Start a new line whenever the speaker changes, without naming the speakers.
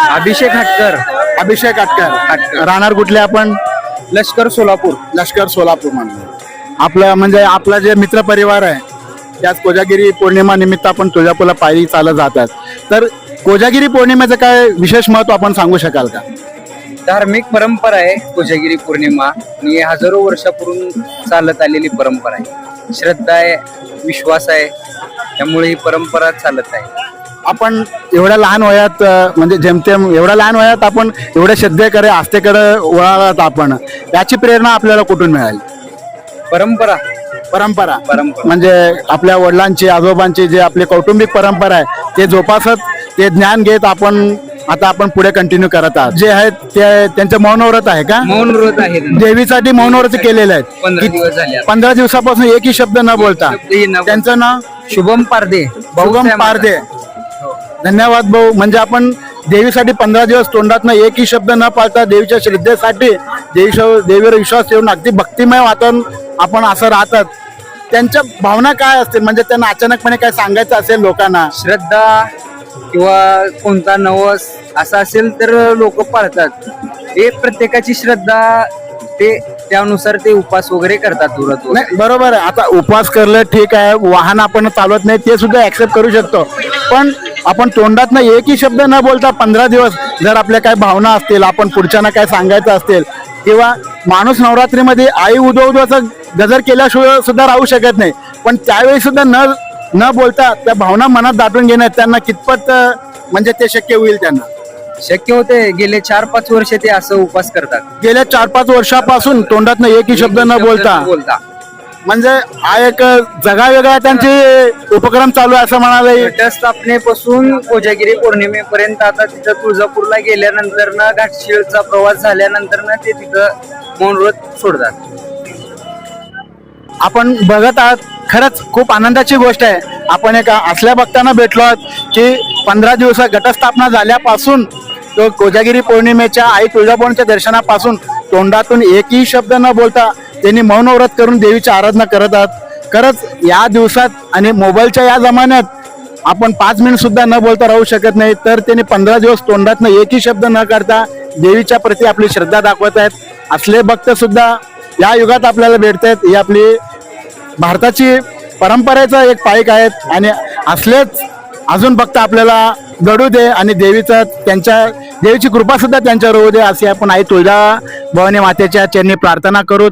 अभिषेक हटकर.
अभिषेक अटकर. राहणार कुठले आपण?
लष्कर सोलापूर.
लष्कर सोलापूर म्हणून आपलं म्हणजे आपला जे मित्र परिवार आहे त्याच कोजागिरी पौर्णिमा निमित्त आपण तुळजापूरला पायी चालत जातात. तर कोजागिरी पौर्णिमेचं काय विशेष महत्व आपण सांगू शकाल का?
धार्मिक परंपरा आहे कोजागिरी पौर्णिमा आणि हजारो वर्षापूर्वी चालत आलेली परंपरा आहे. श्रद्धा आहे, विश्वास आहे, त्यामुळे ही परंपरा चालत आहे.
आपण एवढ्या लहान वयात म्हणजे जेमतेम एवढ्या लहान वयात आपण एवढ्या श्रद्धेकडे आस्थेकडे वळालात आपण, याची प्रेरणा आपल्याला कुठून मिळाली?
परंपरा
परंपरा
परंपरा
म्हणजे आपल्या वडिलांची आजोबांची जे आपली कौटुंबिक परंपरा आहे ते जोपासत ते ज्ञान घेत आपण आता आपण पुढे कंटिन्यू करत आहात. जे आहेत ते त्यांचं मौनव्रत आहे का?
मौन व्रत आहे.
देवीसाठी मौनव्रत केलेलं आहे.
15 दिवस झाले.
15 दिवसापासून एकही शब्द न बोलता.
शब्दही न बोलता.
त्यांचं नाव
शुभम पारदे.
शुभम पारदे. धन्यवाद भाऊ. म्हणजे आपण देवीसाठी 15 दिवस तोंडातनं एकही शब्द न पाळता देवीच्या श्रद्धेसाठी देवीवर विश्वास ठेवून अगदी भक्तिमय वातावरण आपण असं राहतात. त्यांच्या भावना काय असतील? म्हणजे त्यांना अचानकपणे काय सांगायचं असेल लोकांना?
श्रद्धा किंवा कोणता नवस असा असेल तर लोक पाळतात. हे प्रत्येकाची श्रद्धा, ते त्यानुसार ते उपवास वगैरे करतात.
नाही बरोबर आहे. आता उपवास करलं ठीक आहे, वाहन आपण चालवत नाही ते सुद्धा ऍक्सेप्ट करू शकतो, पण आपण तोंडातनं एकही शब्द न बोलता 15 दिवस जर आपल्या काय भावना असतील, आपण पुढच्यांना काय सांगायचं असेल, किंवा माणूस नवरात्रीमध्ये आई उदो असं गजर केल्याशिवाय सुद्धा राहू शकत नाही, पण त्यावेळी सुद्धा न बोलता त्या भावना मनात दाटून घेण्यात त्यांना कितपत म्हणजे ते शक्य होईल? त्यांना
शक्य होते. गेले 4-5 वर्ष ते असं उपवास करतात.
गेल्या 4-5 वर्षापासून तोंडातनं एकही शब्द न बोलता. म्हणजे हा एक जगावेगळा त्यांचे उपक्रम चालू आहे असं म्हणाले.
घटस्थापनेपासून कोजागिरी पौर्णिमेपर्यंत आता तिथं तुळजापूरला गेल्यानंतर ना घाटशिळचा प्रवास झाल्यानंतर ना ते तिथं मौन व्रत सोडतात.
आपण बघत आहात, खरंच खूप आनंदाची गोष्ट आहे. आपण एका असल्या भक्तांना भेटलो आहोत की 15 दिवस घटस्थापना झाल्यापासून तो कोजागिरी पौर्णिमेच्या आई तुळजाभवानीच्या दर्शनापासून तोंडातून एकही शब्द न बोलता त्यांनी मौन व्रत करून देवीची आराधना करत आहात. खरंच या दिवसात आणि मोबाईलच्या या जमान्यात आपण 5 मिनिट सुद्धा न बोलता राहू शकत नाही, तर त्यांनी 15 दिवस तोंडातनं एकही शब्द न करता देवीच्या प्रती आपली श्रद्धा दाखवत आहेत. असले भक्त सुद्धा या युगात आपल्याला भेटत आहेत. ही आपली भारताची परंपरेचं एक पाईक आहेत आणि असलेच अजून भक्त आपल्याला घडू दे आणि देवीची कृपा सुद्धा त्यांच्यावर होऊ दे, असे आपण आई तुळजाभवानी मातेच्या चरणी प्रार्थना करू.